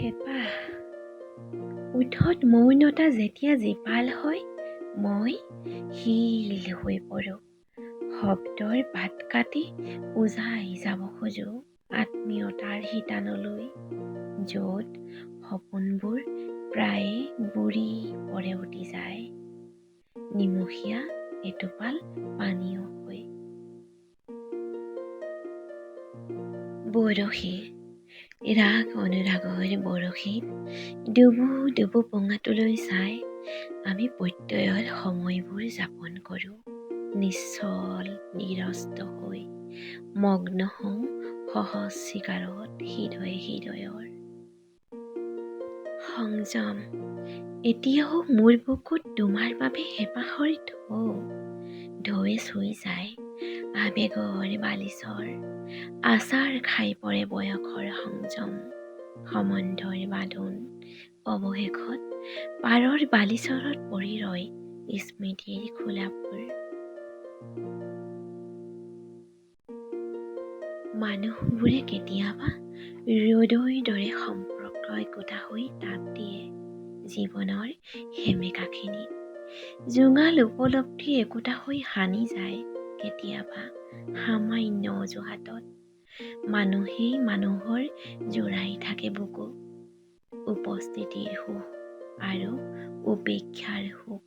হেঁপাহ ওঠত মৌনতা যেতিয়া জীপাল হয়, মই শিল হৈ পৰোঁ। শব্দৰ বাট কাটি উজাই যাব খোজোঁ আত্মীয়তাৰ শিতানলৈ, য'ত সপোনবোৰ প্ৰায়ে বুঢ়ী পৰে উঠি যায়, নিমখীয়া এটোপাল পানীয় হৈ। বৰশী ৰাগ অনুৰাগৰ বৰশীত ডুবু ডুবু পঙাটোলৈ চাই আমি প্ৰত্যয়ৰ সময়বোৰ যাপন কৰোঁ। নিশ্চল নিৰস্ত হৈ মগ্ন হওঁ সহজ চিকাৰত হৃদয়ে হৃদয়ৰ। সংযম এতিয়াও মোৰ বুকুত তোমাৰ বাবে হেঁপাহৰ ঢৌৱে চুই যায় আবেগৰ বালিচৰ। আচাৰ খাই পৰে বয়সৰ সংযম, সম্বন্ধৰ বান্ধোন অৱশেষত পাৰৰ বালিচৰত পৰি ৰয় স্মৃতিৰ খোলাবোৰ। মানুহবোৰে কেতিয়াবা ৰ'দৰ দৰে সম্পৰ্ক একোটা হৈ তাপ দিয়ে জীৱনৰ সেমেকাখিনিত। জোঙাল উপলব্ধি একোটা হৈ সানি যায় কেতিয়াবা সামান্য অজুহাতত। মানুহেই মানুহৰ জোৰাই থাকে বুকু, উপস্থিতিৰ সুখ আৰু উপেক্ষাৰ সুখ।